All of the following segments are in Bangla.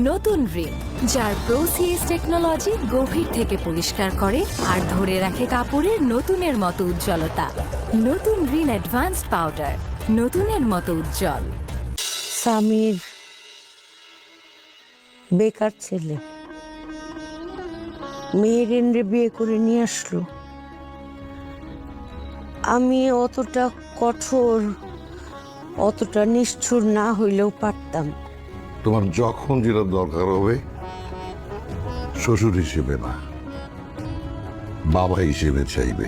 নতুন রিন, যার প্রোসিএস টেকনোলজি গভীর থেকে পরিষ্কার করে আর ধরে রাখে কাপড়ের নতুনের মতো উজ্জ্বলতা। নতুন রিন অ্যাডভান্সড পাউডার, নতুনের মতো উজ্জ্বল। স্বামীর বেকার ছেলে মেয়ের বিয়ে করে নিয়ে আসলো। আমি অতটা কঠোর, অতটা নিষ্ঠুর না হইলেও পারতাম। তোমার যখন যেটা দরকার হবে, শ্বশুর হিসেবে না, বাবা হিসেবে চাইবে।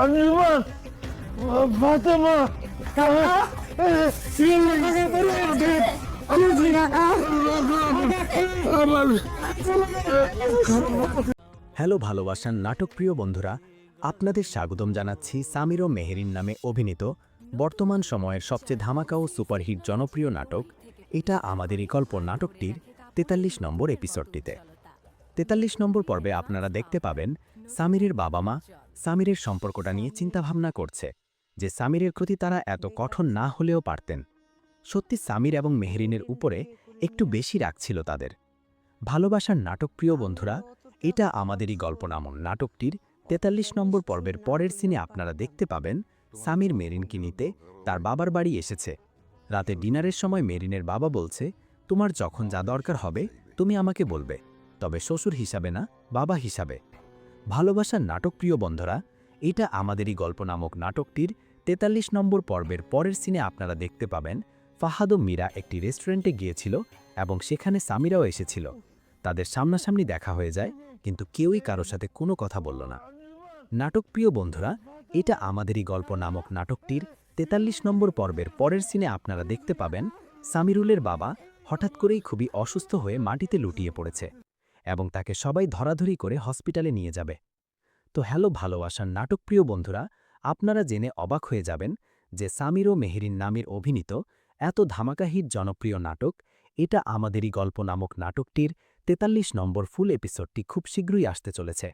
আঞ্জুমান, ফাতেমা, হ্যালো ভালোবাসার নাটকপ্রিয় বন্ধুরা, আপনাদের স্বাগতম জানাচ্ছি সামির ও মেহেরিন নামে অভিনীত বর্তমান সময়ের সবচেয়ে ধামাকা ও সুপারহিট জনপ্রিয় নাটক এটা আমাদেরই গল্প নাটকটির ৪৩ নম্বর এপিসোডটিতে। ৪৩ নম্বর পর্বে আপনারা দেখতে পাবেন সামিরের বাবা মা সামিরের সম্পর্কটা নিয়ে চিন্তাভাবনা করছে যে সামিরের প্রতি তারা এত কঠোর না হলেও পারতেন। সত্যি সামির এবং মেহেরিনের উপরে একটু বেশি রাগ ছিল তাদের। ভালোবাসার নাটকপ্রিয় বন্ধুরা, এটা আমাদেরই গল্প নামক নাটকটির ৪৩ নম্বর পর্বের পরের সিনে আপনারা দেখতে পাবেন সামির মেরিনকে নিতে তার বাবার বাড়ি এসেছে। রাতে ডিনারের সময় মেরিনের বাবা বলছে, তোমার যখন যা দরকার হবে তুমি আমাকে বলবে, তবে শ্বশুর হিসাবে না, বাবা হিসাবে। ভালোবাসার নাটকপ্রিয় বন্ধুরা, এটা আমাদেরই গল্প নামক নাটকটির ৪৩ নম্বর পর্বের পরের সিনে আপনারা দেখতে পাবেন ফাহাদ ও মীরা একটি রেস্টুরেন্টে গিয়েছিল এবং সেখানে সামিরাও এসেছিল। তাদের সামনাসামনি দেখা হয়ে যায়, কিন্তু কেউই কারোর সাথে কোনো কথা বলল না। নাটকপ্রিয় বন্ধুরা, এটা আমাদেরই গল্প নামক নাটকটির ৪৩ নম্বর পর্বের পরের সিনে আপনারা দেখতে পাবেন সামিরুলের বাবা হঠাৎ করেই খুবই অসুস্থ হয়ে মাটিতে লুটিয়ে পড়েছে এবং তাকে সবাই ধরাধরি করে হসপিটালে নিয়ে যাবে। তো হ্যালো ভালোবাসার নাটকপ্রিয় বন্ধুরা, আপনারা জেনে অবাক হয়ে যাবেন যে সামির ও মেহেরিন নামের অভিনীত এত ধামাকাহিট জনপ্রিয় নাটক এটা আমাদেরই গল্প নামক নাটকটির ৪৩ নম্বর ফুল এপিসোডটি খুব শীঘ্রই আসতে চলেছে।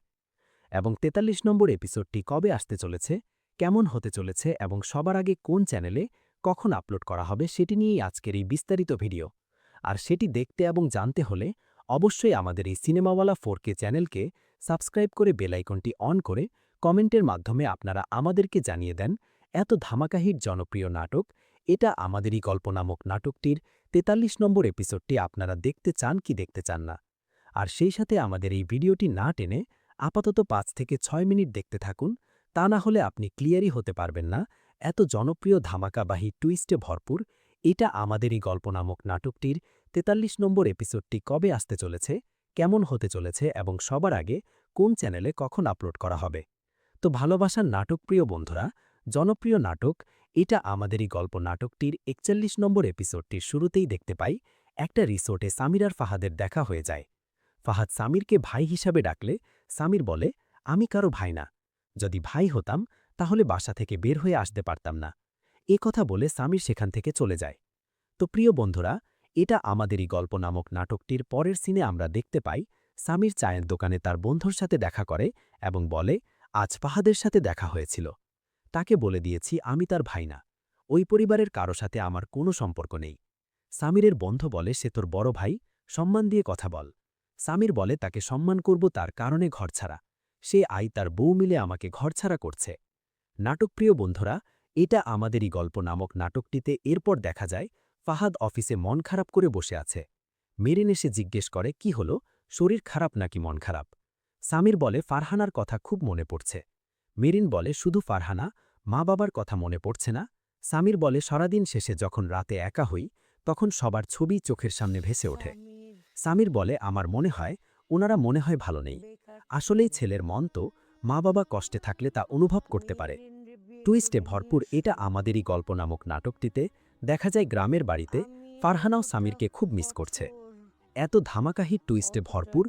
এবং ৪৩ নম্বর এপিসোডটি কবে আসতে চলেছে, কেমন হতে চলেছে এবং সবার আগে কোন চ্যানেলে কখন আপলোড করা হবে সেটি নিয়েই আজকের এই বিস্তারিত ভিডিও। আর সেটি দেখতে এবং জানতে হলে অবশ্যই আমাদের এই সিনেমাওয়ালা 4K চ্যানেলকে সাবস্ক্রাইব করে বেল আইকনটি অন করে কমেন্টের মাধ্যমে আপনারা আমাদেরকে জানিয়ে দেন এত ধামাকাহিট জনপ্রিয় নাটক এটা আমাদেরই গল্প নামক নাটকটির ৪৩ নম্বর এপিসোডটি আপনারা দেখতে চান কি দেখতে চান না। আর সেই সাথে আমাদের এই ভিডিওটি না টেনে আপাতত ৫ থেকে ৬ মিনিট দেখতে থাকুন, তা না হলে আপনি ক্লিয়ারই হতে পারবেন না এত জনপ্রিয় ধামাকাবাহী টুইস্টে ভরপুর এটা আমাদেরই গল্প নামক নাটকটির ৪৩ নম্বর এপিসোডটি কবে আসতে চলেছে, কেমন হতে চলেছে এবং সবার আগে কোন চ্যানেলে কখন আপলোড করা হবে। তো ভালোবাসার নাটকপ্রিয় বন্ধুরা, জনপ্রিয় নাটক এটা আমাদেরই গল্প নাটকটির ৪১ নম্বর এপিসোডটির শুরুতেই দেখতে পাই একটা রিসোর্টে সামির আর ফাহাদের দেখা হয়ে যায়। ফাহাদ সামিরকে ভাই হিসাবে ডাকলে সামির বলে, আমি কারো ভাই না, যদি ভাই হতাম তাহলে বাসা থেকে বের হয়ে আসতে পারতাম না। এ কথা বলে সামির সেখান থেকে চলে যায়। তো প্রিয় বন্ধুরা, এটা আমাদেরই গল্প নামক নাটকটির পরের সিনে আমরা দেখতে পাই সামির চায়ের দোকানে তার বন্ধুর সাথে দেখা করে এবং বলে, আজ ফাহাদের সাথে দেখা হয়েছিল, তাকে বলে দিয়েছি আমি তার ভাই না, ওই পরিবারের কারো সাথে আমার কোনো সম্পর্ক নেই। সামিরের বন্ধু বলে, সে তোর বড় ভাই, সম্মান দিয়ে কথা বল। সামির বলে, তাকে সম্মান করব তার কারণে ঘরছাড়া, সে তার বউ মিলে আমাকে ঘরছাড়া করছে। নাটকপ্রিয় বন্ধুরা, এটা আমাদেরই গল্প নামক নাটকটিতে এরপর দেখা যায় ফাহাদ অফিসে মন খারাপ করে বসে আছে। মেরিন এসে জিজ্ঞেস করে, কি হলো, শরীর খারাপ নাকি মন খারাপ? সামির বলে, ফারহানার কথা খুব মনে পড়ছে। মেরিন বলে, শুধু ফারহানা, মা বাবার কথা মনে পড়ছে না? সামির বলে, সারাদিন শেষে যখন রাতে একা হই তখন সবার ছবি চোখের সামনে ভেসে ওঠে। সামির বলে, আমার মনে হয় ওনারা মনে হয় ভালো নেই। আসলেই ছেলের মন তো মা বাবা কষ্টে থাকলে তা অনুভব করতে পারে। টুইস্টে ভরপুর এটা আমাদেরই গল্প নামক নাটকটিতে দেখা যায় গ্রামের বাড়িতে ফারহানাও সামিরকে খুব মিস করছে। এত ধামাকাহিট টুইস্টে ভরপুর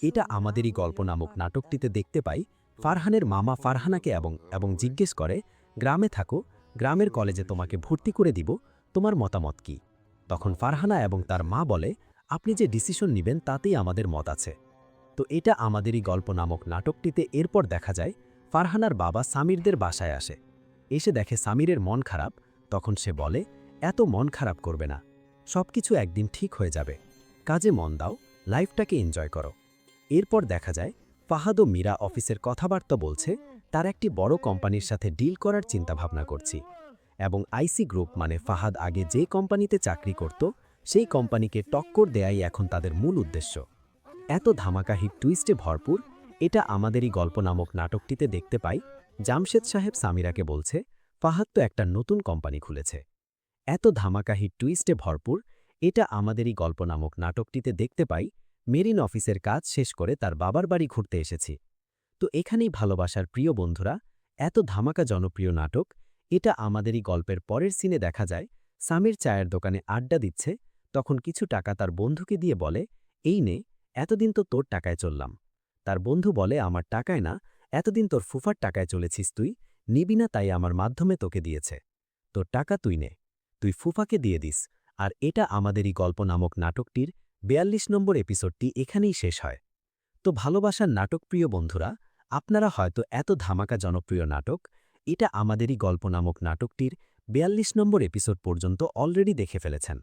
এটা আমাদেরই গল্প নামক নাটকটিতে দেখতে পাই ফারহানের মামা ফারহানাকে এবং জিজ্ঞেস করে, গ্রামে থাকো, গ্রামের কলেজে তোমাকে ভর্তি করে দিব, তোমার মতামত কি? তখন ফারহানা এবং তার মা বলে, আপনি যে ডিসিশন নেবেন তাতেই আমাদের মত আছে। তো এটা আমাদেরই গল্প নামক নাটকটিতে এরপর দেখা যায় ফারহানার বাবা সামিরদের বাসায় আসে। এসে দেখে সামিরের মন খারাপ। তখন সে বলে, এত মন খারাপ করবে না, সবকিছু একদিন ঠিক হয়ে যাবে, কাজে মন দাও, লাইফটাকে এনজয় করো। এরপর দেখা যায় ফাহাদ ও মীরা অফিসের কথাবার্তা বলছে, তার একটি বড় কোম্পানির সাথে ডিল করার চিন্তাভাবনা করছি, এবং আইসি গ্রুপ মানে ফাহাদ আগে যে কোম্পানিতে চাকরি করত সেই কোম্পানিকে টক্কর দেয়াই এখন তাদের মূল উদ্দেশ্য। এত ধামাকা হিট টুইস্টে ভরপুর এটা আমাদেরই গল্প নামক নাটকটিতে দেখতে পাই। জামশেদ সাহেব সামিরাকে বলছে, ফাহাদ তো একটা নতুন কোম্পানি খুলেছে। এত ধামাকা হিট টুইস্টে ভরপুর এটা আমাদেরই গল্প নামক নাটকটিতে দেখতে পাই মেরিন অফিসের কাজ শেষ করে তার বাবার বাড়ি ঘুরতে এসেছি। তো এখানেই ভালোবাসার প্রিয় বন্ধুরা, এত ধামাকা জনপ্রিয় নাটক এটা আমাদেরই গল্পের পরের সিনে দেখা যায় সামির চায়ের দোকানে আড্ডা দিচ্ছে। তখন কিছু টাকা তার বন্ধুকে দিয়ে বলে, এই নে, এতদিন তো তোর টাকায় চললাম। তার বন্ধু বলে, আমার টাকায় না, এতদিন তোর ফুফার টাকায় চলেছিস, তুই নিবি না, তাই আমার মাধ্যমে তোকে দিয়েছে। তোর টাকা তুই নে, তুই ফুফাকে দিয়ে দিস। আর এটা আমাদেরই গল্প নামক নাটকটির ৪২ নম্বর এপিসোডটি এখানেই শেষ হয়। তো ভালোবাসার নাটক প্রিয় বন্ধুরা, আপনারা হয়তো এত ধামাকা জনপ্রিয় নাটক এটা আমাদেরই গল্প নামক নাটকটির ৪২ নম্বর এপিসোড পর্যন্ত অলরেডি দেখে ফেলেছেন।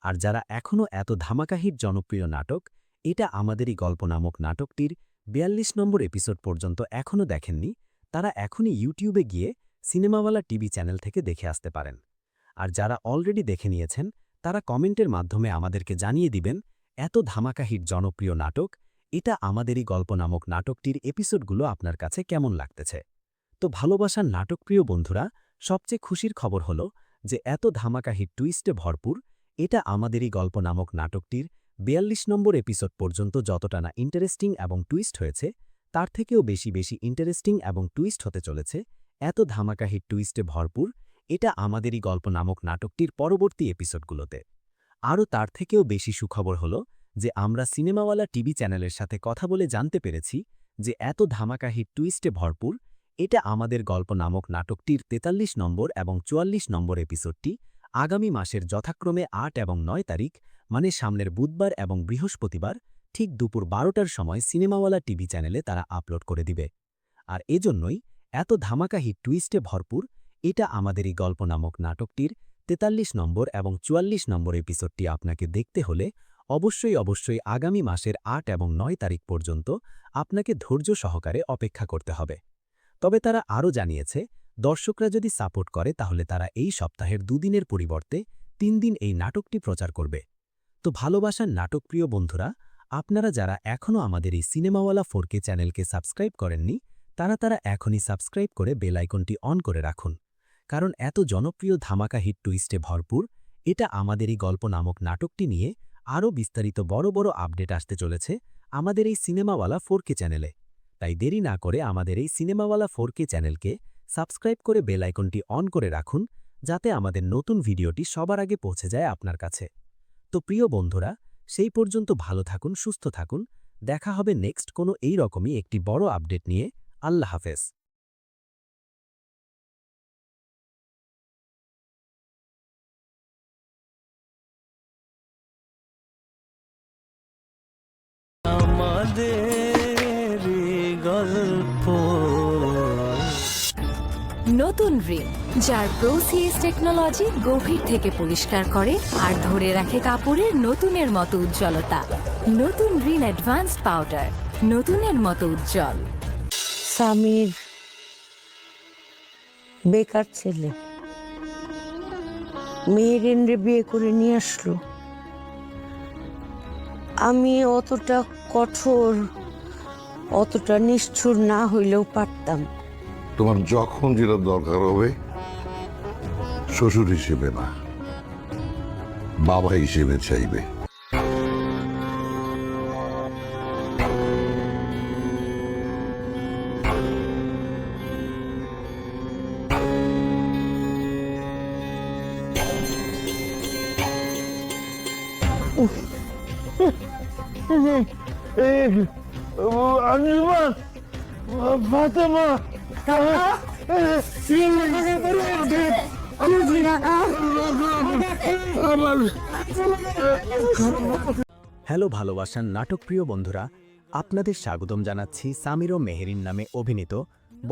আর যারা এখনও এত ধামাকা হিট জনপ্রিয় নাটক এটা আমাদেরই গল্প নামক নাটকটির ৪২ নম্বর এপিসোড পর্যন্ত এখনও দেখেননি, তারা এখনই ইউটিউবে গিয়ে সিনেমাওয়ালা টিভি চ্যানেল থেকে দেখে আসতে পারেন। আর যারা অলরেডি দেখে নিয়েছেন তারা কমেন্টের মাধ্যমে আমাদেরকে জানিয়ে দিবেন এত ধামাকা হিট জনপ্রিয় নাটক এটা আমাদেরই গল্প নামক নাটকটির এপিসোডগুলো আপনার কাছে কেমন লাগতেছে। তো ভালোবাসার নাটকপ্রিয় বন্ধুরা, সবচেয়ে খুশির খবর হলো যে এত ধামাকা হিট টুইস্টে ভরপুর এটা আমাদেরই গল্প নামক নাটকটির ৪২ নম্বর এপিসোড পর্যন্ত যতটা না ইন্টারেস্টিং এবং টুইস্ট হয়েছে, তার থেকেও বেশি বেশি ইন্টারেস্টিং এবং টুইস্ট হতে চলেছে এত ধামাকা হিট টুইস্টে ভরপুর এটা আমাদেরই গল্প নামক নাটকটির পরবর্তী এপিসোডগুলোতে। আরও তার থেকেও বেশি সুখবর হলো যে আমরা সিনেমাওয়ালা টিভি চ্যানেলের সাথে কথা বলে জানতে পেরেছি যে এত ধামাকা হিট টুইস্টে ভরপুর এটা আমাদের গল্প নামক নাটকটির ৪৩ নম্বর এবং ৪৪ নম্বর এপিসোডটি আগামী মাসের যথাক্রমে ৮ এবং ৯ তারিখ মানে সামনের বুধবার এবং বৃহস্পতিবার ঠিক দুপুর ১২টার সময় সিনেমাওয়ালা টিভি চ্যানেলে তারা আপলোড করে দিবে। আর এজন্যই এত ধামাকা হিট টুইস্টে ভরপুর এটা আমাদেরই গল্প নামক নাটকটির ৪৩ নম্বর এবং ৪৪ নম্বর এপিসোডটি আপনাকে দেখতে হলে অবশ্যই আগামী মাসের ৮ এবং ৯ তারিখ পর্যন্ত আপনাকে ধৈর্য সহকারে অপেক্ষা করতে হবে। তবে তারা আরও জানিয়েছে, দর্শকরা যদি সাপোর্ট করে তাহলে তারা এই সপ্তাহের ২ দিনের পরিবর্তে ৩ দিন এই নাটকটি প্রচার করবে। তো ভালোবাসার নাটকপ্রিয় বন্ধুরা, আপনারা যারা এখনও আমাদের এই সিনেমাওয়ালা 4K চ্যানেলকে সাবস্ক্রাইব করেননি তারা এখনই সাবস্ক্রাইব করে বেল আইকনটি অন করে রাখুন, কারণ এত জনপ্রিয় ধামাকা হিট টুইস্টে ভরপুর এটা আমাদেরই গল্প নামক নাটকটি নিয়ে আরও বিস্তারিত বড় বড় আপডেট আসতে চলেছে আমাদের এই সিনেমাওয়ালা 4K চ্যানেলে। তাই দেরি না করে আমাদের এই সিনেমাওয়ালা 4K চ্যানেলকে সাবস্ক্রাইব করে বেল আইকনটি অন করে রাখুন, যাতে আমাদের নতুন ভিডিওটি সবার আগে পৌঁছে যায় আপনার কাছে। তো প্রিয় বন্ধুরা, সেই পর্যন্ত ভালো থাকুন, সুস্থ থাকুন, দেখা হবে নেক্সট কোনো এই রকমই একটি বড় আপডেট নিয়ে। আল্লাহ হাফেজ। আমাদের গল্প নতুন রিন, যার প্রোসিএস টেকনোলজি গভীর থেকে পরিষ্কার করে আর ধরে রাখে কাপড়ের নতুনের মতো উজ্জ্বলতা। নতুন রিন অ্যাডভান্সড পাউডার, নতুনের মতো উজ্জ্বল। সামির বেকার ছেলে, মেহেরিনরে বিয়ে করে নিয়ে আসলো। আমি অতটা কঠোর, অতটা নিষ্ঠুর না হইলেও পারতাম। তোমার যখন যেটা দরকার হবে শ্বশুর হিসেবে না, বাবা হিসেবে চাইবে। আঞ্জুমান, ফাতেমা, হ্যালো ভালোবাসার নাটকপ্রিয় বন্ধুরা, আপনাদের স্বাগতম জানাচ্ছি সামির ও মেহেরিন নামে অভিনীত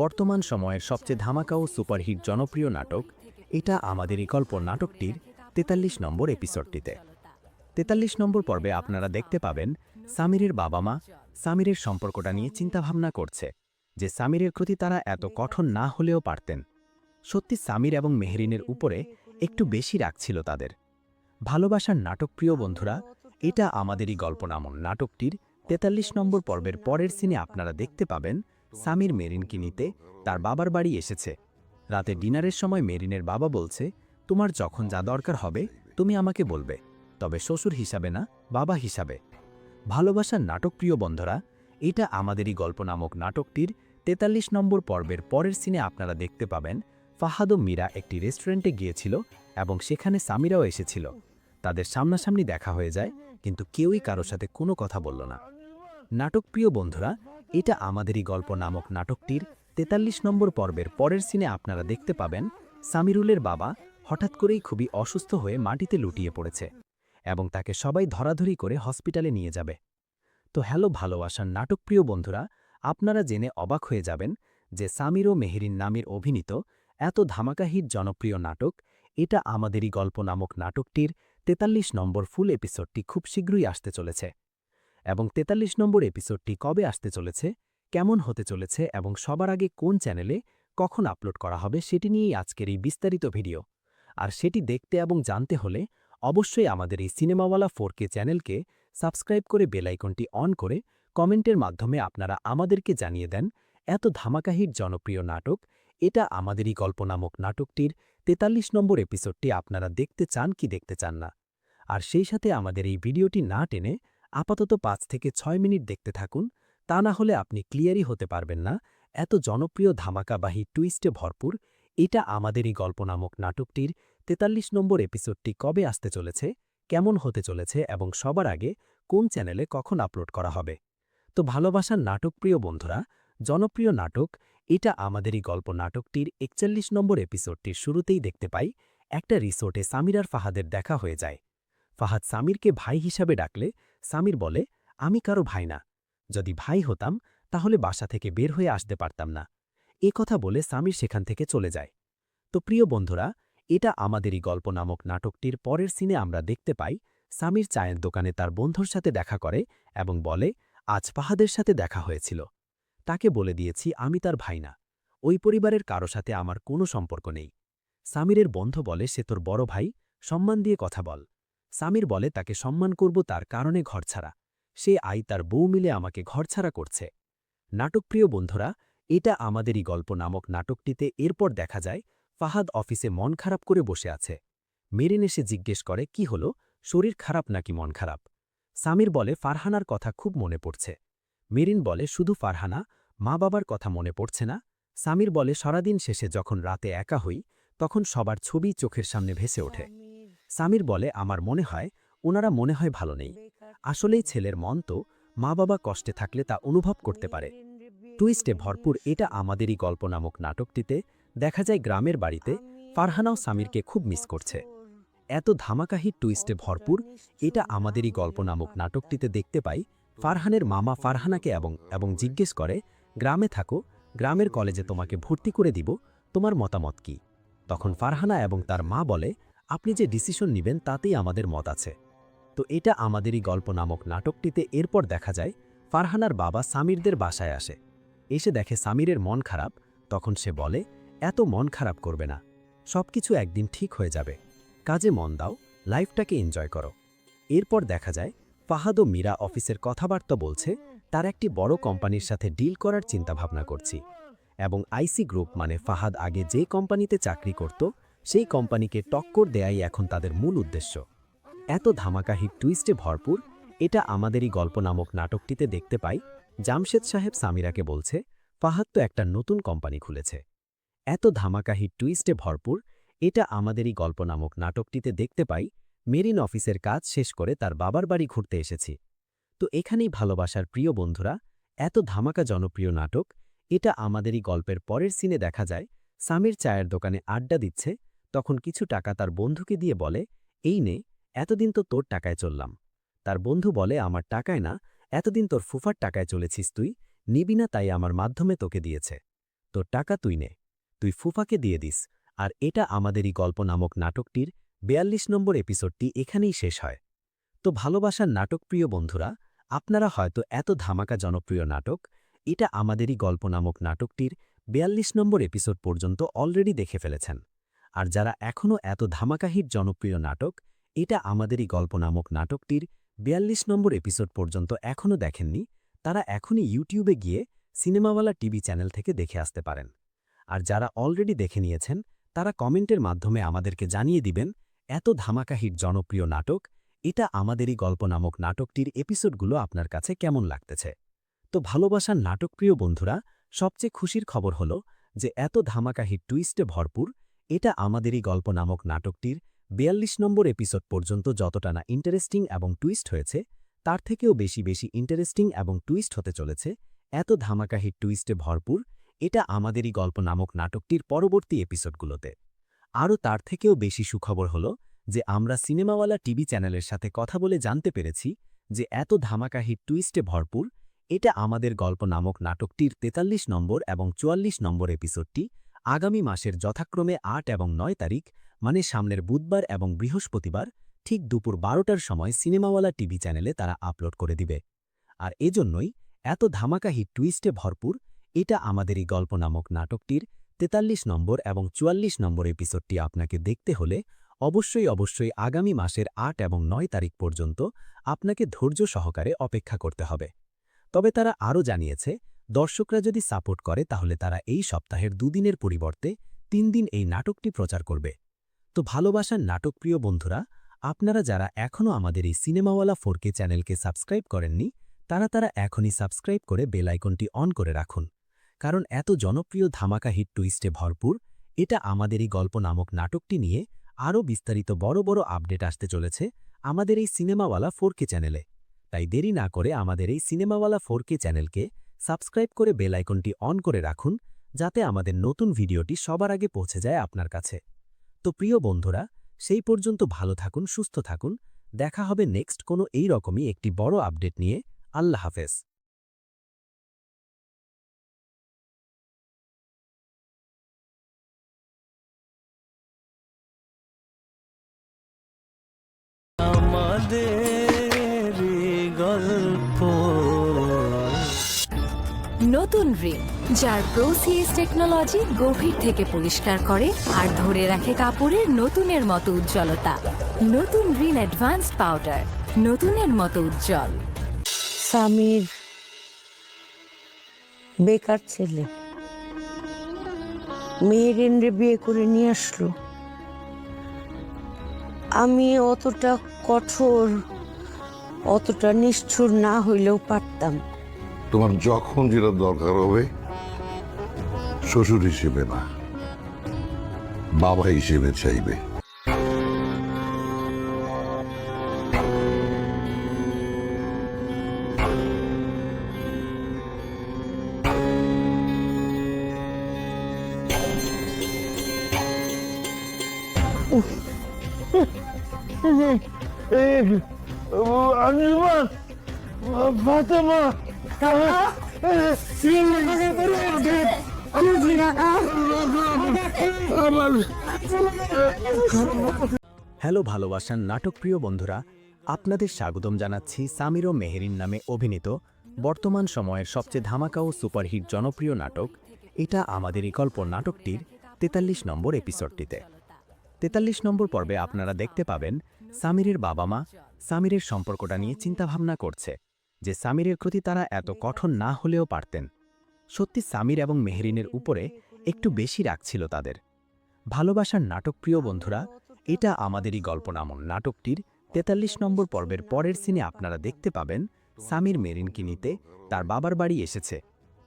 বর্তমান সময়ের সবচেয়ে ধামাকা ও সুপারহিট জনপ্রিয় নাটক এটা আমাদেরই গল্প নাটকটির ৪৩ নম্বর এপিসোডটিতে। ৪৩ নম্বর পর্বে আপনারা দেখতে পাবেন সামিরের বাবা মা সামিরের সম্পর্কটা নিয়ে চিন্তাভাবনা করছে যে সামিরের প্রতি তারা এত কঠোর না হলেও পারতেন। সত্যি সামির এবং মেহেরিনের উপরে একটু বেশি রাগ ছিল তাদের। ভালোবাসার নাটকপ্রিয় বন্ধুরা, এটা আমাদেরই গল্প নামক নাটকটির ৪৩ নম্বর পর্বের পরের সিনে আপনারা দেখতে পাবেন সামির মেরিনকে নিতে তার বাবার বাড়ি এসেছে। রাতে ডিনারের সময় মেরিনের বাবা বলছে, তোমার যখন যা দরকার হবে তুমি আমাকে বলবে, তবে শ্বশুর হিসাবে না, বাবা হিসাবে। ভালোবাসার নাটকপ্রিয় বন্ধুরা, এটা আমাদেরই গল্প নামক নাটকটির ৪৩ নম্বর পর্বের পরের সিনে আপনারা দেখতে পাবেন ফাহাদ ও মীরা একটি রেস্টুরেন্টে গিয়েছিল এবং সেখানে সামিরাও এসেছিল। তাদের সামনাসামনি দেখা হয়ে যায়, কিন্তু কেউই কারোর সাথে কোনো কথা বলল না। নাটকপ্রিয় বন্ধুরা, এটা আমাদেরই গল্প নামক নাটকটির ৪৩ নম্বর পর্বের পরের সিনে আপনারা দেখতে পাবেন সামিরুলের বাবা হঠাৎ করেই খুবই অসুস্থ হয়ে মাটিতে লুটিয়ে পড়েছে এবং তাকে সবাই ধরাধরি করে হসপিটালে নিয়ে যাবে। তো হ্যালো ভালোবাসার নাটকপ্রিয় বন্ধুরা, আপনারা জেনে অবাক হয়ে যাবেন যে সামির ও মেহেরিন নামের অভিনীত এত ধামাকা হিট জনপ্রিয় নাটক এটা আমাদেরই গল্প নামক নাটকটির ৪৩ নম্বর ফুল এপিসোডটি খুব শীঘ্রই আসতে চলেছে। এবং ৪৩ নম্বর এপিসোডটি কবে আসতে চলেছে, কেমন হতে চলেছে এবং সবার আগে কোন চ্যানেলে কখন আপলোড করা হবে সেটি নিয়েই আজকের এই বিস্তারিত ভিডিও। আর সেটি দেখতে এবং জানতে হলে অবশ্যই আমাদের এই সিনেমাওয়ালা 4K চ্যানেলকে সাবস্ক্রাইব করে বেল আইকনটি অন করে কমেন্টের মাধ্যমে আপনারা আমাদেরকে জানিয়ে দেন এত ধামাকা হিট জনপ্রিয় নাটক এটা আমাদেরই গল্প নামক নাটকটির ৪৩ নম্বর এপিসোডটি আপনারা দেখতে চান কি দেখতে চান না। আর সেই সাথে আমাদের এই ভিডিওটি না টেনে আপাতত ৫ থেকে ৬ মিনিট দেখতে থাকুন, তা না হলে আপনি ক্লিয়ারই হতে পারবেন না এত জনপ্রিয় ধামাকাবাহী টুইস্টে ভরপুর এটা আমাদেরই গল্প নামক নাটকটির ৪৩ নম্বর এপিসোডটি কবে আসতে চলেছে, কেমন হতে চলেছে এবং সবার আগে কোন চ্যানেলে কখন আপলোড করা হবে। তো ভালোবাসার নাটকপ্রিয় বন্ধুরা, জনপ্রিয় নাটক এটা আমাদেরই গল্প নাটকটির ৪১ নম্বর এপিসোডটির শুরুতেই দেখতে পাই একটা রিসোর্টে সামির আর ফাহাদের দেখা হয়ে যায়। ফাহাদ সামিরকে ভাই হিসাবে ডাকলে সামির বলে, আমি কারো ভাই না, যদি ভাই হতাম তাহলে বাসা থেকে বের হয়ে আসতে পারতাম না। এ কথা বলে সামির সেখান থেকে চলে যায়। তো প্রিয় বন্ধুরা, এটা আমাদেরই গল্প নামক নাটকটির পরের সিনে আমরা দেখতে পাই সামির চায়ের দোকানে তার বন্ধুর সাথে দেখা করে এবং বলে, আজ ফাহাদের সাথে দেখা হয়েছিল, তাকে বলে দিয়েছি আমি তার ভাই না, ওই পরিবারের কারো সাথে আমার কোনো সম্পর্ক নেই। সামিরের বন্ধু বলে, সে তোর বড় ভাই, সম্মান দিয়ে কথা বল। সামির বলে, তাকে সম্মান করব তার কারণে ঘরছাড়া, সে তার বউ মিলে আমাকে ঘরছাড়া করছে। নাটকপ্রিয় বন্ধুরা, এটা আমাদেরই গল্প নামক নাটকটিতে এরপর দেখা যায় ফাহাদ অফিসে মন খারাপ করে বসে আছে। মেরিন এসে জিজ্ঞেস করে, কি হলো, শরীর খারাপ নাকি মন খারাপ? সামির বলে, ফারহানার কথা খুব মনে পড়ছে। মেরিন বলে, শুধু ফারহানা, মা বাবার কথা মনে পড়ছে না? সামির বলে, সারাদিন শেষে যখন রাতে একা হই তখন সবার ছবি চোখের সামনে ভেসে ওঠে। সামির বলে, আমার মনে হয় ওনারা মনে হয় ভালো নেই। আসলেই ছেলের মন তো মা বাবা কষ্টে থাকলে তা অনুভব করতে পারে। টুইস্টে ভরপুর এটা আমাদেরই গল্প নামক নাটকটিতে দেখা যায় গ্রামের বাড়িতে ফারহানাও সামিরকে খুব মিস করছে। এত ধামাকাহি টুইস্টে ভরপুর এটা আমাদেরই গল্প নামক নাটকটিতে দেখতে পাই ফারহানের মামা ফারহানাকে এবং জিজ্ঞেস করে, গ্রামে থাকো, গ্রামের কলেজে তোমাকে ভর্তি করে দিব, তোমার মতামত কি? তখন ফারহানা এবং তার মা বলে, আপনি যে ডিসিশন নেবেন তাতেই আমাদের মত আছে। তো এটা আমাদেরই গল্প নামক নাটকটিতে এরপর দেখা যায় ফারহানার বাবা সামিরদের বাসায় আসে। এসে দেখে সামিরের মন খারাপ, তখন সে বলে, এত মন খারাপ করবে না, সবকিছু একদিন ঠিক হয়ে যাবে, কাজে মন দাও, লাইফটাকে এনজয় করো। এরপর দেখা যায় ফাহাদ ও মীরা অফিসের কথাবার্তা বলছে, তার একটি বড় কোম্পানির সাথে ডিল করার চিন্তাভাবনা করছি এবং আইসি গ্রুপ মানে ফাহাদ আগে যে কোম্পানিতে চাকরি করত সেই কোম্পানিকে টক্কর দেয়াই এখন তাদের মূল উদ্দেশ্য। এত ধামাকা হিট টুইস্টে ভরপুর এটা আমাদেরই গল্প নামক নাটকটিতে দেখতে পাই জামশেদ সাহেব সামিরাকে বলছে, ফাহাদ তো একটা নতুন কোম্পানি খুলেছে। এত ধামাকা হিট টুইস্টে ভরপুর এটা আমাদেরই গল্প নামক নাটকটিতে দেখতে পাই মেরিন অফিসের কাজ শেষ করে তার বাবার বাড়ি ঘুরতে এসেছি। তো এখানেই ভালোবাসার প্রিয় বন্ধুরা, এত ধামাকা জনপ্রিয় নাটক এটা আমাদেরই গল্পের পরের সিনে দেখা যায় সামির চায়ের দোকানে আড্ডা দিচ্ছে তখন কিছু টাকা তার বন্ধুকে দিয়ে বলে, এই নে, এতদিন তো তোর টাকায় চললাম। তার বন্ধু বলে, আমার টাকায় না, এতদিন তোর ফুফার টাকায় চলেছিস তুই, নিবি না তাই আমার মাধ্যমে তোকে দিয়েছে। তোর টাকা তুই নে, তুই ফুফাকে দিয়ে দিস। আর এটা আমাদেরই গল্প নামক নাটকটির ৪২ নম্বর এপিসোডটি এখানেই শেষ হয়। তো ভালোবাসার নাটকপ্রিয় বন্ধুরা, আপনারা হয়তো এত ধামাকা জনপ্রিয় নাটক এটা আমাদেরই গল্প নামক নাটকটির ৪২ নম্বর এপিসোড পর্যন্ত অলরেডি দেখে ফেলেছেন। আর যারা এখনও এত ধামাকাহিট জনপ্রিয় নাটক এটা আমাদেরই গল্প নামক নাটকটির ৪২ নম্বর এপিসোড পর্যন্ত এখনও দেখেননি, তারা এখনই ইউটিউবে গিয়ে সিনেমাওয়ালা টিভি চ্যানেল থেকে দেখে আসতে পারেন। আর যারা অলরেডি দেখে নিয়েছেন তারা কমেন্টের মাধ্যমে আমাদেরকে জানিয়ে দিবেন এত ধামাকাহিট জনপ্রিয় নাটক এটা আমাদেরই গল্প নামক নাটকটির এপিসোডগুলো আপনার কাছে কেমন লাগতেছে। তো ভালোবাসার নাটকপ্রিয় বন্ধুরা, সবচেয়ে খুশির খবর হলো যে এত ধামাকাহিট টুইস্টে ভরপুর এটা আমাদেরই গল্প নামক নাটকটির ৪২ নম্বর এপিসোড পর্যন্ত যতটা না ইন্টারেস্টিং এবং টুইস্ট হয়েছে তার থেকেও বেশি বেশি ইন্টারেস্টিং এবং টুইস্ট হতে চলেছে এত ধামাকাহিট টুইস্টে ভরপুর এটা আমাদেরই গল্প নামক নাটকটির পরবর্তী এপিসোডগুলোতে। আরও তার থেকেও বেশি সুখবর হলো যে আমরা সিনেমাওয়ালা টিভি চ্যানেলের সাথে কথা বলে জানতে পেরেছি যে এত ধামাকাহিট টুইস্টে ভরপুর এটা আমাদের গল্প নামক নাটকটির ৪৩ নম্বর এবং ৪৪ নম্বর এপিসোডটি আগামী মাসের যথাক্রমে ৮ এবং ৯ তারিখ মানে সামনের বুধবার এবং বৃহস্পতিবার ঠিক দুপুর ১২টার সময় সিনেমাওয়ালা টিভি চ্যানেলে তারা আপলোড করে দিবে। আর এজন্যই এত ধামাকাহিট টুইস্টে ভরপুর এটা আমাদেরই গল্প নামক নাটকটির ৪৩ নম্বর এবং ৪৪ নম্বর এপিসোডটি আপনাকে দেখতে হলে অবশ্যই আগামী মাসের ৮ এবং ৯ তারিখ পর্যন্ত আপনাকে ধৈর্য সহকারে অপেক্ষা করতে হবে। তবে তারা আরও জানিয়েছে দর্শকরা যদি সাপোর্ট করে তাহলে তারা এই সপ্তাহের ২ দিনের পরিবর্তে ৩ দিন এই নাটকটি প্রচার করবে। তো ভালোবাসার নাটকপ্রিয় বন্ধুরা, আপনারা যারা এখনও আমাদের এই সিনেমাওয়ালা 4K চ্যানেলকে সাবস্ক্রাইব করেননি তারা এখনই সাবস্ক্রাইব করে বেল আইকনটি অন করে রাখুন, কারণ এত জনপ্রিয় ধামাকা হিট টুইস্টে ভরপুর এটা আমাদেরই গল্প নামক নাটকটি নিয়ে আরও বিস্তারিত বড় বড় আপডেট আসতে চলেছে আমাদের এই সিনেমাওয়ালা 4K চ্যানেলে। তাই দেরি না করে আমাদের এই সিনেমাওয়ালা 4K চ্যানেলকে সাবস্ক্রাইব করে বেল আইকনটি অন করে রাখুন, যাতে আমাদের নতুন ভিডিওটি সবার আগে পৌঁছে যায় আপনার কাছে। তো প্রিয় বন্ধুরা, সেই পর্যন্ত ভালো থাকুন, সুস্থ থাকুন, দেখা হবে নেক্সট কোনো এই রকমই একটি বড় আপডেট নিয়ে। আল্লাহ হাফেজ। আমাদের গল্প। নতুন রিন, যার প্রোসিএস টেকনোলজি গভীর থেকে পরিষ্কার করে আর ধরে রাখে কাপড়ের নতুনের মতো উজ্জ্বলতা। নতুন রিন অ্যাডভান্সড পাউডার, নতুনের মতো উজ্জ্বল। স্বামীর বেকার ছেলে মেহেরিনরে বিয়ে করে নিয়ে আসলো। আমি অতটা কঠোর, অতটা নিষ্ঠুর না হইলেও পারতাম। তোমার যখন যেটা দরকার হবে শ্বশুর হিসেবে না, বাবা হিসেবে চাইবে। আঞ্জুমান, ফাতেমা, হ্যালো ভালোবাসার নাটকপ্রিয় বন্ধুরা, আপনাদের স্বাগতম জানাচ্ছি সামির ও মেহেরিন নামে অভিনীত বর্তমান সময়ের সবচেয়ে ধামাকা ও সুপারহিট জনপ্রিয় নাটক এটা আমাদেরই গল্প নাটকটির ৪৩ নম্বর এপিসোডটিতে। ৪৩ নম্বর পর্বে আপনারা দেখতে পাবেন সামিরের বাবা মা সামিরের সম্পর্কটা নিয়ে চিন্তাভাবনা করছে যে সামিরের প্রতি তারা এত কঠোর না হলেও পারতেন। সত্যি সামির এবং মেহেরিনের উপরে একটু বেশি রাগ ছিল তাদের। ভালোবাসার নাটকপ্রিয় বন্ধুরা, এটা আমাদেরই গল্প নামক নাটকটির ৪৩ নম্বর পর্বের পরের সিনে আপনারা দেখতে পাবেন সামির মেরিনকে নিতে তার বাবার বাড়ি এসেছে।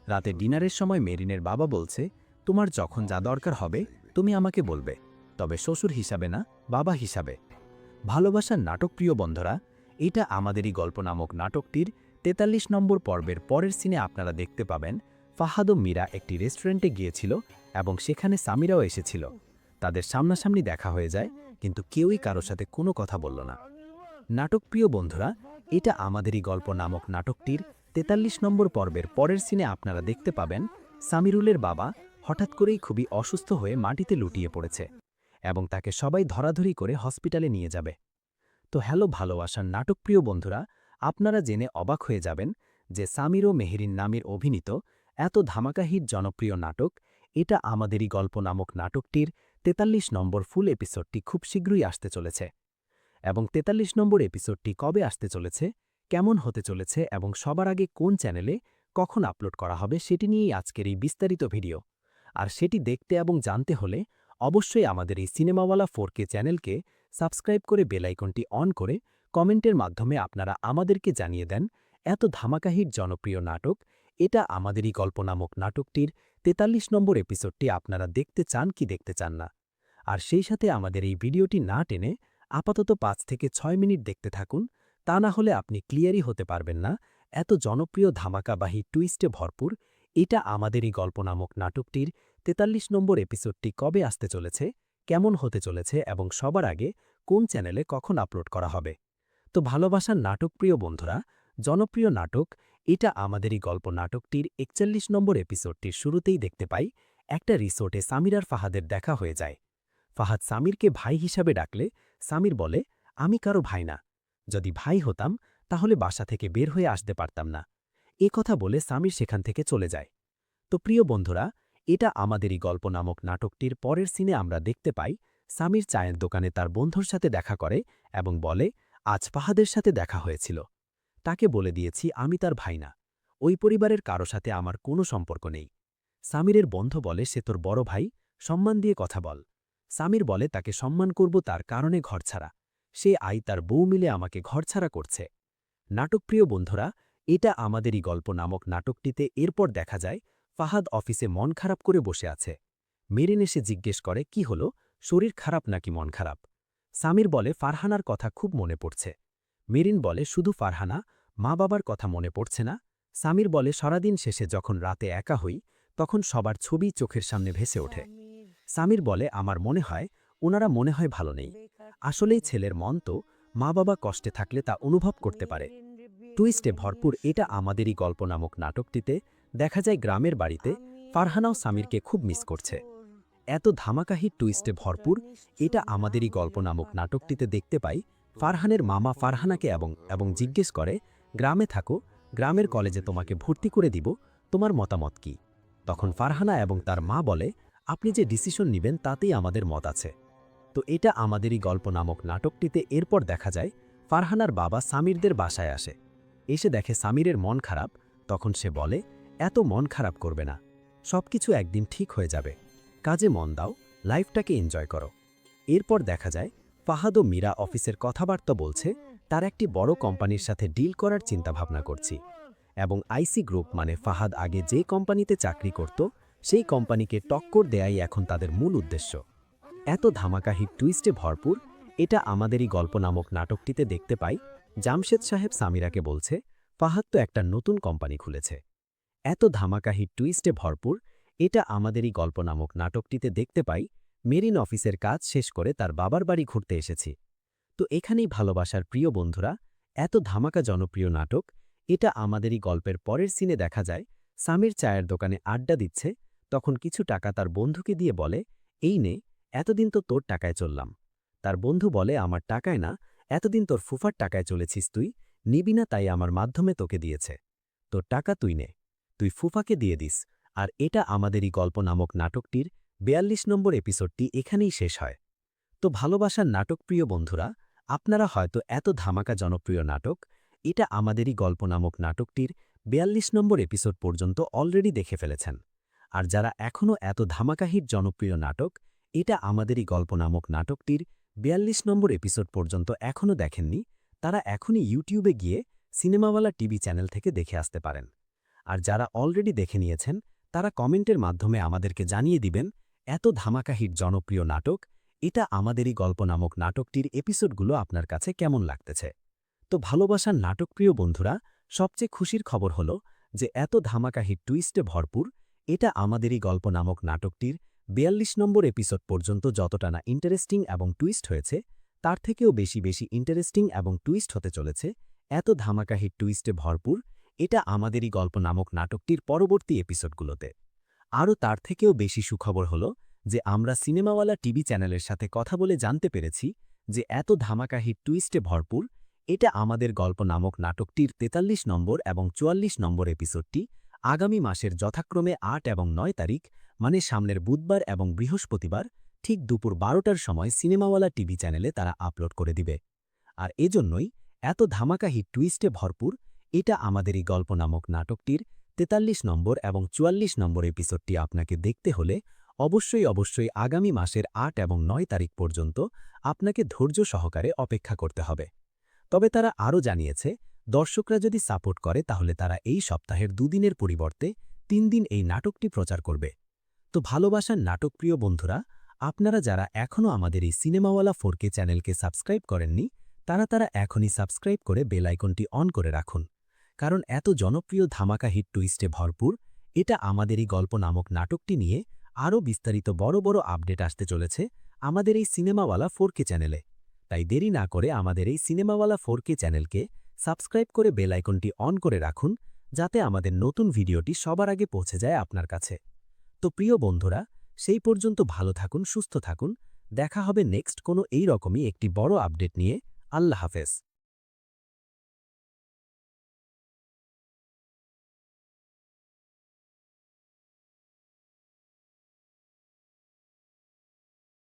রাতে ডিনারের সময় মেরিনের বাবা বলছে, তোমার যখন যা দরকার হবে তুমি আমাকে বলবে, তবে শ্বশুর হিসাবে না, বাবা হিসাবে। ভালোবাসার নাটকপ্রিয় বন্ধুরা, এটা আমাদেরই গল্প নামক নাটকটির ৪৩ নম্বর পর্বের পরের সিনে আপনারা দেখতে পাবেন ফাহাদ ও মীরা একটি রেস্টুরেন্টে গিয়েছিল এবং সেখানে সামিরাও এসেছিল। তাদের সামনাসামনি দেখা হয়ে যায়, কিন্তু কেউই কারো সাথে কোনো কথা বলল না। নাটকপ্রিয় বন্ধুরা, এটা আমাদেরই গল্প নামক নাটকটির ৪৩ নম্বর পর্বের পরের সিনে আপনারা দেখতে পাবেন সামিরুলের বাবা হঠাৎ করেই খুবই অসুস্থ হয়ে মাটিতে লুটিয়ে পড়েছে এবং তাকে সবাই ধরাধরি করে হসপিটালে নিয়ে যাবে। তো হ্যালো ভালোবাসার নাটকপ্রিয় বন্ধুরা, আপনারা জেনে অবাক হয়ে যাবেন যে সামির ও মেহেরিন নামের অভিনীত এত ধামাকা হিট জনপ্রিয় নাটক এটা আমাদেরই গল্প নামক নাটকটির ৪৩ নম্বর ফুল এপিসোডটি খুব শীঘ্রই আসতে চলেছে। এবং ৪৩ নম্বর এপিসোডটি কবে আসতে চলেছে, কেমন হতে চলেছে এবং সবার আগে কোন চ্যানেলে কখন আপলোড করা হবে সেটি নিয়েই আজকের এই বিস্তারিত ভিডিও। আর সেটি দেখতে এবং জানতে হলে অবশ্যই আমাদের এই সিনেমাওয়ালা 4K চ্যানেলকে সাবস্ক্রাইব করে বেল আইকনটি অন করে কমেন্টের মাধ্যমে আপনারা আমাদেরকে জানিয়ে দেন এত ধামাকাহির জনপ্রিয় নাটক এটা আমাদেরই গল্প নামক নাটকটির ৪৩ নম্বর এপিসোডটি আপনারা দেখতে চান কি দেখতে চান না। আর সেই সাথে আমাদের এই ভিডিওটি না টেনে আপাতত ৫ থেকে ৬ মিনিট দেখতে থাকুন, তা না হলে আপনি ক্লিয়ারই হতে পারবেন না এত জনপ্রিয় ধামাকাবাহী টুইস্টে ভরপুর এটা আমাদেরই গল্প নামক নাটকটির ৪৩ নম্বর এপিসোডটি কবে আসতে চলেছে, কেমন হতে চলেছে এবং সবার আগে কোন চ্যানেলে কখন আপলোড করা হবে। তো ভালোবাসার নাটকপ্রিয় বন্ধুরা, জনপ্রিয় নাটক এটা আমাদেরই গল্প নাটকটির ৪১ নম্বর এপিসোডটির শুরুতেই দেখতে পাই একটা রিসোর্টে সামির আর ফাহাদের দেখা হয়ে যায়। ফাহাদ সামিরকে ভাই হিসাবে ডাকলে সামির বলে, আমি কারো ভাই না, যদি ভাই হতাম তাহলে বাসা থেকে বের হয়ে আসতে পারতাম না। এ কথা বলে সামির সেখান থেকে চলে যায়। তো প্রিয় বন্ধুরা, এটা আমাদেরই গল্প নামক নাটকটির পরের সিনে আমরা দেখতে পাই সামির চায়ের দোকানে তার বন্ধুর সাথে দেখা করে এবং বলে, আজ ফাহাদের সাথে দেখা হয়েছিল, তাকে বলে দিয়েছি আমি তার ভাই না, ওই পরিবারের কারো সাথে আমার কোনো সম্পর্ক নেই। সামিরের বন্ধু বলে, সে তোর বড় ভাই, সম্মান দিয়ে কথা বল। সামির বলে, তাকে সম্মান করব তার কারণে ঘরছাড়া, সে তার বউ মিলে আমাকে ঘরছাড়া করছে। নাটকপ্রিয় বন্ধুরা, এটা আমাদেরই গল্প নামক নাটকটিতে এরপর দেখা যায় ফাহাদ অফিসে মন খারাপ করে বসে আছে। মেরিন এসে জিজ্ঞেস করে, কি হলো, শরীর খারাপ নাকি মন খারাপ? সামির বলে, ফারহানার কথা খুব মনে পড়ছে। মেরিন বলে, শুধু ফারহানা, মা বাবার কথা মনে পড়ছে না? সামির বলে, সারাদিন শেষে যখন রাতে একা হই তখন সবার ছবি চোখের সামনে ভেসে ওঠে। সামির বলে, আমার মনে হয় ওনারা মনে হয় ভালো নেই। আসলেই ছেলের মন তো মা বাবা কষ্টে থাকলে তা অনুভব করতে পারে। টুইস্টে ভরপুর এটা আমাদেরই গল্প নামক নাটকটিতে দেখা যায় গ্রামের বাড়িতে ফারহানাও সামিরকে খুব মিস করছে। এত ধামাকাহি টুইস্টে ভরপুর এটা আমাদেরই গল্প নামক নাটকটিতে দেখতে পাই ফারহানের মামা ফারহানাকে এবং জিজ্ঞেস করে, গ্রামে থাকো, গ্রামের কলেজে তোমাকে ভর্তি করে দিব, তোমার মতামত কি? তখন ফারহানা এবং তার মা বলে, আপনি যে ডিসিশন নেবেন তাতেই আমাদের মত আছে। তো এটা আমাদেরই গল্প নামক নাটকটিতে এরপর দেখা যায় ফারহানার বাবা সামিরদের বাসায় আসে। এসে দেখে সামিরের মন খারাপ, তখন সে বলে, এত মন খারাপ করবে না, সবকিছু একদিন ঠিক হয়ে যাবে, কাজে মন দাও, লাইফটাকে এনজয় করো। এরপর দেখা যায় ফাহাদ ও মীরা অফিসের কথাবার্তা বলছে তার একটি বড় কোম্পানির সাথে ডিল করার চিন্তাভাবনা করছি এবং আইসি গ্রুপ মানে ফাহাদ আগে যে কোম্পানিতে চাকরি করত সেই কোম্পানিকে টক্কর দেয়াই এখন তাদের মূল উদ্দেশ্য। এত ধামাকাহি টুইস্টে ভরপুর এটা আমাদেরই গল্প নামক নাটকটিতে দেখতে পাই জামশেদ সাহেব সামিরাকে বলছে, ফাহাদ তো একটা নতুন কোম্পানি খুলেছে। এত ধামাকাহি টুইস্টে ভরপুর এটা আমাদেরই গল্প নামক নাটকটিতে দেখতে পাই মেরিন অফিসের কাজ শেষ করে তার বাবার বাড়ি ঘুরতে এসেছি। তো এখানেই ভালোবাসার প্রিয় বন্ধুরা, এত ধামাকা জনপ্রিয় নাটক এটা আমাদেরই গল্পের পরের সিনে দেখা যায় সামির চায়ের দোকানে আড্ডা দিচ্ছে, তখন কিছু টাকা তার বন্ধুকে দিয়ে বলে, এই নে, এতদিন তো তোর টাকায় চললাম। তার বন্ধু বলে, আমার টাকায় না, এতদিন তোর ফুফার টাকায় চলেছিস, তুই নিবি না, তাই আমার মাধ্যমে তোকে দিয়েছে, তোর টাকা তুই নে, তুই ফুফাকে দিয়ে দিস। আর এটা আমাদেরই গল্প নামক নাটকটির ৪২ নম্বর এপিসোডটি এখানেই শেষ হয়। তো ভালোবাসার নাটকপ্রিয় বন্ধুরা, আপনারা হয়তো এত ধামাকা জনপ্রিয় নাটক এটা আমাদেরই গল্প নামক নাটকটির ৪২ নম্বর এপিসোড পর্যন্ত অলরেডি দেখে ফেলেছেন। আর যারা এখনও এত ধামাকাহির জনপ্রিয় নাটক এটা আমাদেরই গল্প নামক নাটকটির ৪২ নম্বর এপিসোড পর্যন্ত এখনও দেখেননি, তারা এখনই ইউটিউবে গিয়ে সিনেমাওয়ালা টিভি চ্যানেল থেকে দেখে আসতে পারেন। আর যারা অলরেডি দেখে নিয়েছেন তারা কমেন্টের মাধ্যমে আমাদেরকে জানিয়ে দিবেন এত ধামাকাহির জনপ্রিয় নাটক এটা আমাদেরই গল্প নামক নাটকটির এপিসোডগুলো আপনার কাছে কেমন লাগতেছে। তো ভালোবাসার নাটকপ্রিয় বন্ধুরা, সবচেয়ে খুশির খবর হলো যে এত ধামাকাহির টুইস্টে ভরপুর এটা আমাদেরই গল্প নামক নাটকটির ৪২ নম্বর এপিসোড পর্যন্ত যতটা না ইন্টারেস্টিং এবং টুইস্ট হয়েছে তার থেকেও বেশি বেশি ইন্টারেস্টিং এবং টুইস্ট হতে চলেছে। এত ধামাকা হিট টুইস্টে ভরপুর এটা আমাদেরই গল্প নামক নাটকটির পরবর্তী এপিসোডগুলোতে। আরও তার থেকেও বেশি সুখবর হল যে আমরা সিনেমাওয়ালা টিভি চ্যানেলের সাথে কথা বলে জানতে পেরেছি যে এত ধামাকা হিট টুইস্টে ভরপুর এটা আমাদের গল্প নামক নাটকটির ৪৩ নম্বর এবং ৪৪ নম্বর এপিসোডটি আগামী মাসের যথাক্রমে ৮ এবং ৯ তারিখ মানে সামনের বুধবার এবং বৃহস্পতিবার ঠিক দুপুর ১২টার সময় সিনেমাওয়ালা টিভি চ্যানেলে তারা আপলোড করে দিবে। আর এজন্যই এত ধামাকা হিট টুইস্টে ভরপুর এটা আমাদেরই গল্প নামক নাটকটির ৪৩ নম্বর এবং ৪৪ নম্বর এপিসোডটি আপনাকে দেখতে হলে অবশ্যই আগামী মাসের ৮ এবং ৯ তারিখ পর্যন্ত আপনাকে ধৈর্য সহকারে অপেক্ষা করতে হবে। তবে তারা আরও জানিয়েছে দর্শকরা যদি সাপোর্ট করে তাহলে তারা এই সপ্তাহের ২ দিনের পরিবর্তে ৩ দিন এই নাটকটি প্রচার করবে। তো ভালোবাসার নাটকপ্রিয় বন্ধুরা, আপনারা যারা এখনও আমাদের এই সিনেমাওয়ালা 4K চ্যানেলকে সাবস্ক্রাইব করেননি তারা এখনই সাবস্ক্রাইব করে বেল আইকনটি অন করে রাখুন, কারণ এত জনপ্রিয় ধামাকা হিট টুইস্টে ভরপুর এটা আমাদেরই গল্প নামক নাটকটি নিয়ে আরও বিস্তারিত বড় বড় আপডেট আসতে চলেছে আমাদের এই সিনেমাওয়ালা 4K চ্যানেলে। তাই দেরি না করে আমাদের এই সিনেমাওয়ালা 4K চ্যানেলকে সাবস্ক্রাইব করে বেল আইকনটি অন করে রাখুন, যাতে আমাদের নতুন ভিডিওটি সবার আগে পৌঁছে যায় আপনার কাছে। তো প্রিয় বন্ধুরা, সেই পর্যন্ত ভালো থাকুন, সুস্থ থাকুন, দেখা হবে নেক্সট কোনো এই রকমই একটি বড় আপডেট নিয়ে। আল্লাহ হাফেজ।